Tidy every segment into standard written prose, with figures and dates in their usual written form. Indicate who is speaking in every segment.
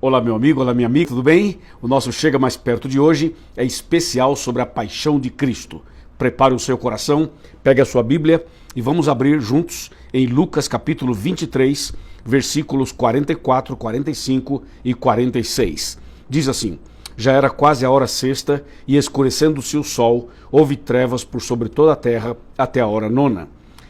Speaker 1: Olá meu amigo, olá minha amiga, tudo bem? O nosso Chega Mais Perto de hoje é especial sobre a paixão de Cristo. Prepare o seu coração, pegue a sua Bíblia e vamos abrir juntos em Lucas capítulo 23, versículos 44, 45 e 46. Diz assim: já era quase a hora sexta e escurecendo-se o sol, houve trevas por sobre toda a terra até a hora nona.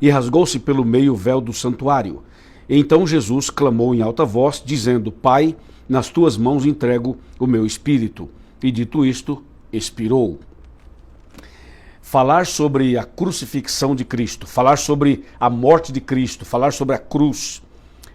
Speaker 1: E rasgou-se pelo meio o véu do santuário. Então Jesus clamou em alta voz, dizendo: Pai, nas tuas mãos entrego o meu espírito. E dito isto, expirou. Falar sobre a crucifixão de Cristo, falar sobre a morte de Cristo, falar sobre a cruz,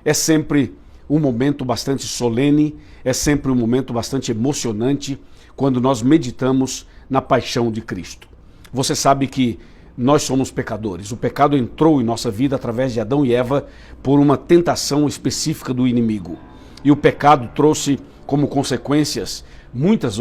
Speaker 1: é sempre um momento bastante solene, é sempre um momento bastante emocionante quando nós meditamos na paixão de Cristo. Você sabe que nós somos pecadores. O pecado entrou em nossa vida através de Adão e Eva por uma tentação específica do inimigo. E o pecado trouxe como consequências muitas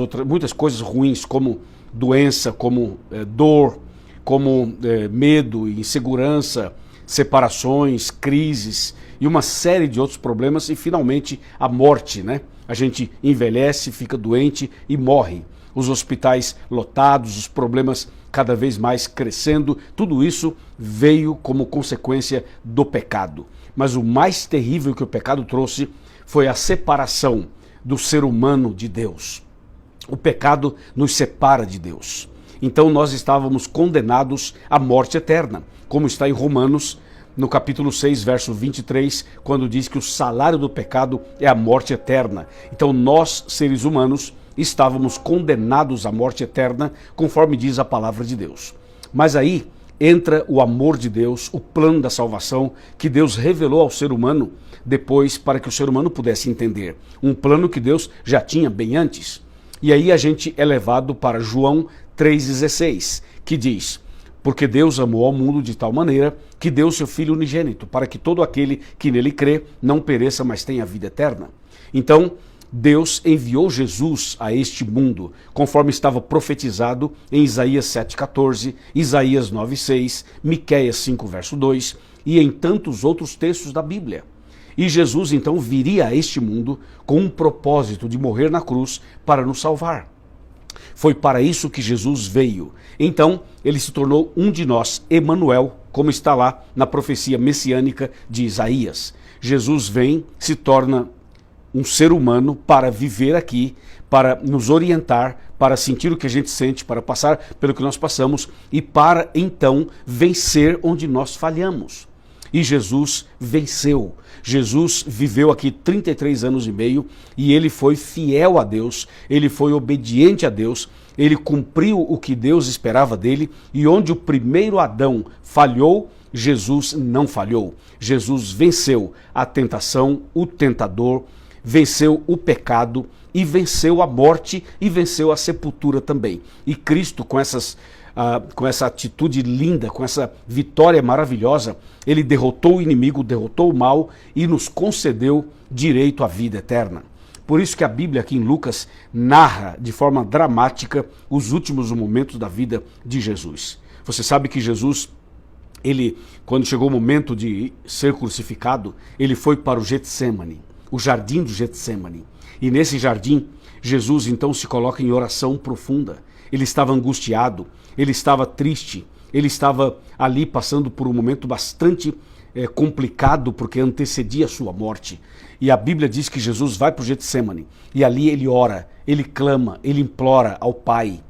Speaker 1: coisas ruins, como doença, como dor, como medo, insegurança, separações, crises e uma série de outros problemas e finalmente a morte, né? A gente envelhece, fica doente e morre. Os hospitais lotados, os problemas cada vez mais crescendo, tudo isso veio como consequência do pecado. Mas o mais terrível que o pecado trouxe foi a separação do ser humano de Deus. O pecado nos separa de Deus. Então nós estávamos condenados à morte eterna, como está em Romanos, no capítulo 6, verso 23, quando diz que o salário do pecado é a morte eterna. Então nós, seres humanos, estávamos condenados à morte eterna, conforme diz a palavra de Deus. Mas aí entra o amor de Deus, o plano da salvação que Deus revelou ao ser humano depois para que o ser humano pudesse entender. Um plano que Deus já tinha bem antes. E aí a gente é levado para João 3,16, que diz: porque Deus amou ao mundo de tal maneira que deu seu Filho unigênito, para que todo aquele que nele crê não pereça, mas tenha vida eterna. Então, Deus enviou Jesus a este mundo, conforme estava profetizado em Isaías 7,14, Isaías 9,6, Miqueias 5, verso 2 e em tantos outros textos da Bíblia. E Jesus então viria a este mundo com um propósito de morrer na cruz para nos salvar. Foi para isso que Jesus veio. Então, ele se tornou um de nós, Emanuel, como está lá na profecia messiânica de Isaías. Jesus vem, se torna um ser humano para viver aqui, para nos orientar, para sentir o que a gente sente, para passar pelo que nós passamos e para então vencer onde nós falhamos. E Jesus venceu. Jesus viveu aqui 33 anos e meio e ele foi fiel a Deus, ele foi obediente a Deus, ele cumpriu o que Deus esperava dele e onde o primeiro Adão falhou, Jesus não falhou. Jesus venceu a tentação, o tentador, venceu o pecado e venceu a morte e venceu a sepultura também. E Cristo, com essa atitude linda, com essa vitória maravilhosa, ele derrotou o inimigo, derrotou o mal e nos concedeu direito à vida eterna. Por isso que a Bíblia aqui em Lucas narra de forma dramática os últimos momentos da vida de Jesus. Você sabe que Jesus, quando chegou o momento de ser crucificado, ele foi para o Getsêmani, o jardim do Getsêmani. E nesse jardim, Jesus então se coloca em oração profunda. Ele estava angustiado, ele estava triste, ele estava ali passando por um momento bastante complicado, porque antecedia a sua morte. E a Bíblia diz que Jesus vai para o Getsêmani, e ali ele ora, ele clama, ele implora ao Pai.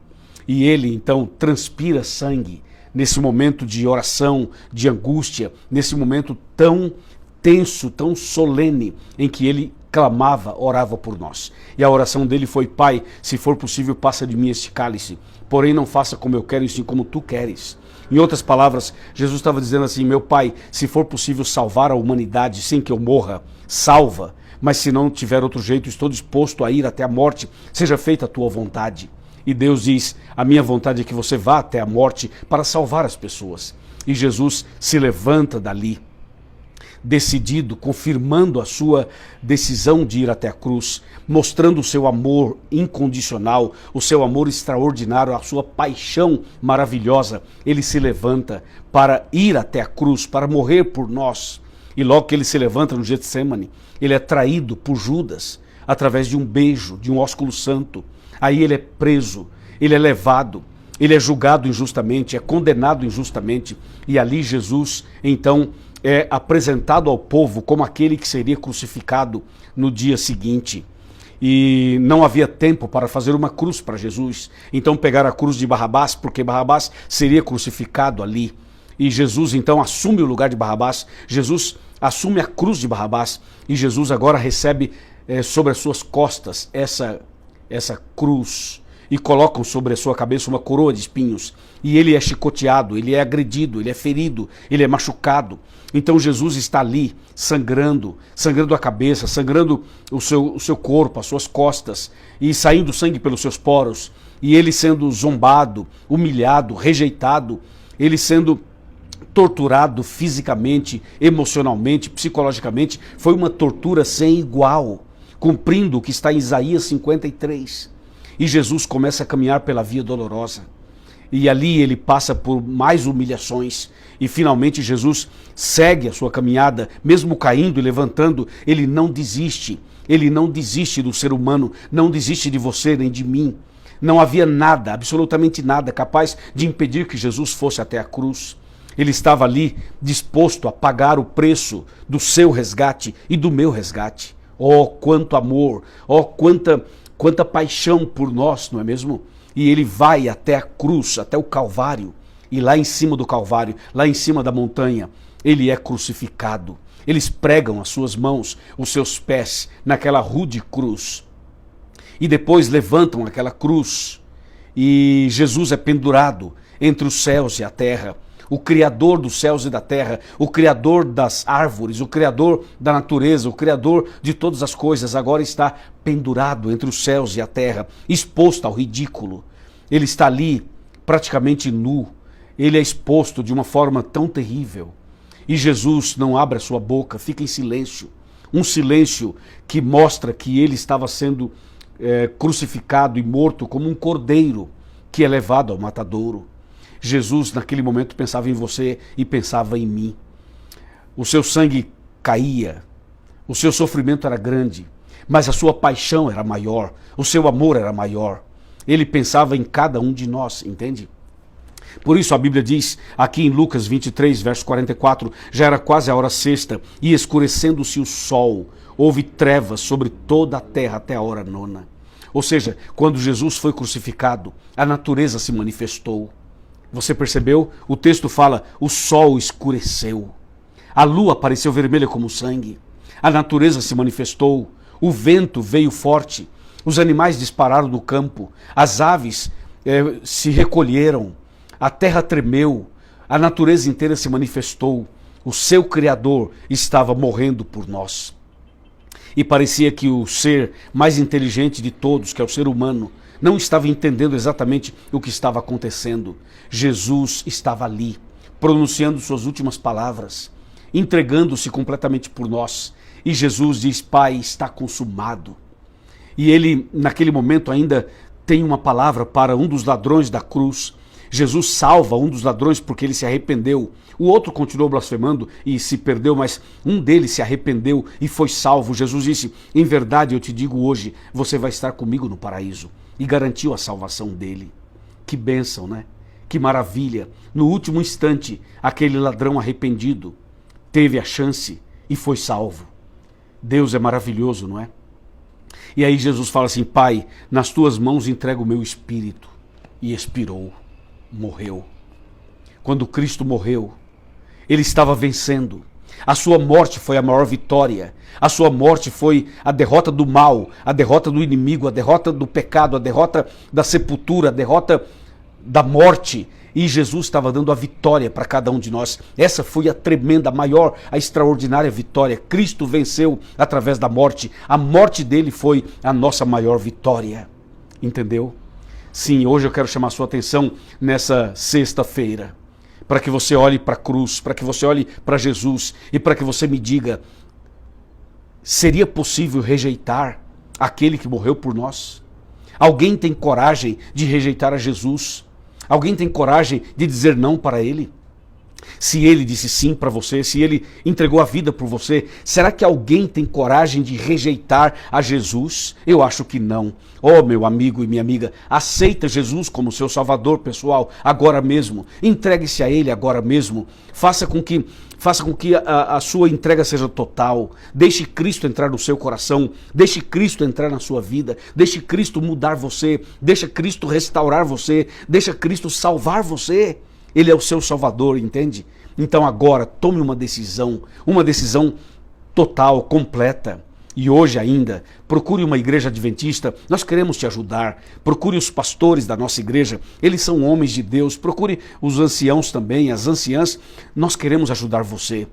Speaker 1: E ele então transpira sangue nesse momento de oração, de angústia, nesse momento tão tenso, tão solene, em que ele clamava, orava por nós. E a oração dele foi: Pai, se for possível, passa de mim este cálice, porém não faça como eu quero, e sim como tu queres. Em outras palavras, Jesus estava dizendo assim: meu Pai, se for possível salvar a humanidade sem que eu morra, salva, mas se não tiver outro jeito, estou disposto a ir até a morte, seja feita a tua vontade. E Deus diz: a minha vontade é que você vá até a morte para salvar as pessoas. E Jesus se levanta dali, decidido, confirmando a sua decisão de ir até a cruz, mostrando o seu amor incondicional, o seu amor extraordinário, a sua paixão maravilhosa. Ele se levanta para ir até a cruz, para morrer por nós. E logo que ele se levanta no Getsêmani, ele é traído por Judas. através de um beijo, de um ósculo santo. Aí ele é preso, ele é levado, ele é julgado injustamente, é condenado injustamente. E ali Jesus, então, é apresentado ao povo como aquele que seria crucificado no dia seguinte. E não havia tempo para fazer uma cruz para Jesus. Então pegaram a cruz de Barrabás, porque Barrabás seria crucificado ali. E Jesus então assume o lugar de Barrabás, Jesus assume a cruz de Barrabás, e Jesus agora recebe sobre as suas costas essa cruz, e colocam sobre a sua cabeça uma coroa de espinhos, e ele é chicoteado, ele é agredido, ele é ferido, ele é machucado. Então Jesus está ali sangrando a cabeça, sangrando o seu corpo, as suas costas, e saindo sangue pelos seus poros, e ele sendo zombado, humilhado, rejeitado, ele sendo torturado fisicamente, emocionalmente, psicologicamente. Foi uma tortura sem igual, cumprindo o que está em Isaías 53. E Jesus começa a caminhar pela via dolorosa. E ali ele passa por mais humilhações. E finalmente Jesus segue a sua caminhada, mesmo caindo e levantando, ele não desiste. Ele não desiste do ser humano, não desiste de você nem de mim. Não havia nada, absolutamente nada, capaz de impedir que Jesus fosse até a cruz. Ele estava ali disposto a pagar o preço do seu resgate e do meu resgate. Oh, quanto amor! Oh, quanta paixão por nós, não é mesmo? E ele vai até a cruz, até o Calvário. E lá em cima do Calvário, lá em cima da montanha, ele é crucificado. Eles pregam as suas mãos, os seus pés, naquela rude cruz. E depois levantam aquela cruz. E Jesus é pendurado entre os céus e a terra. O Criador dos céus e da terra, o Criador das árvores, o Criador da natureza, o Criador de todas as coisas, agora está pendurado entre os céus e a terra, exposto ao ridículo. Ele está ali praticamente nu, ele é exposto de uma forma tão terrível. E Jesus não abre a sua boca, fica em silêncio. Um silêncio que mostra que ele estava sendo crucificado e morto como um cordeiro que é levado ao matadouro. Jesus naquele momento pensava em você e pensava em mim. O seu sangue caía, o seu sofrimento era grande, mas a sua paixão era maior, o seu amor era maior. Ele pensava em cada um de nós, entende? Por isso a Bíblia diz aqui em Lucas 23, verso 44, já era quase a hora sexta, e escurecendo-se o sol, houve trevas sobre toda a terra até a hora nona. Ou seja, quando Jesus foi crucificado, a natureza se manifestou. Você percebeu? O texto fala, o sol escureceu, a lua apareceu vermelha como sangue, a natureza se manifestou, o vento veio forte, os animais dispararam do campo, as aves se recolheram, a terra tremeu, a natureza inteira se manifestou, o seu Criador estava morrendo por nós. E parecia que o ser mais inteligente de todos, que é o ser humano, não estava entendendo exatamente o que estava acontecendo. Jesus estava ali, pronunciando suas últimas palavras, entregando-se completamente por nós. E Jesus diz, Pai, está consumado. E ele, naquele momento, ainda tem uma palavra para um dos ladrões da cruz. Jesus salva um dos ladrões porque ele se arrependeu. O outro continuou blasfemando e se perdeu, mas um deles se arrependeu e foi salvo. Jesus disse, em verdade eu te digo hoje, você vai estar comigo no paraíso. E garantiu a salvação dele. Que bênção, né? Que maravilha. No último instante, aquele ladrão arrependido teve a chance e foi salvo. Deus é maravilhoso, não é? E aí Jesus fala assim, Pai, nas tuas mãos entrego o meu espírito. E expirou, morreu. Quando Cristo morreu, ele estava vencendo. A sua morte foi a maior vitória. A sua morte foi a derrota do mal, a derrota do inimigo, a derrota do pecado, a derrota da sepultura, a derrota da morte. E Jesus estava dando a vitória para cada um de nós. Essa foi a tremenda, a maior, a extraordinária vitória. Cristo venceu através da morte. A morte dele foi a nossa maior vitória. Entendeu? Sim, hoje eu quero chamar a sua atenção nessa sexta-feira, para que você olhe para a cruz, para que você olhe para Jesus e para que você me diga, seria possível rejeitar aquele que morreu por nós? Alguém tem coragem de rejeitar a Jesus? Alguém tem coragem de dizer não para ele? Se ele disse sim para você, se ele entregou a vida por você, será que alguém tem coragem de rejeitar a Jesus? Eu acho que não. Oh, meu amigo e minha amiga, aceita Jesus como seu Salvador pessoal agora mesmo. Entregue-se a Ele agora mesmo. Faça com que a sua entrega seja total. Deixe Cristo entrar no seu coração. Deixe Cristo entrar na sua vida. Deixe Cristo mudar você. Deixe Cristo restaurar você. Deixe Cristo salvar você. Ele é o seu Salvador, entende? Então agora tome uma decisão total, completa. E hoje ainda, procure uma igreja adventista, nós queremos te ajudar. Procure os pastores da nossa igreja, eles são homens de Deus. Procure os anciãos também, as anciãs, nós queremos ajudar você.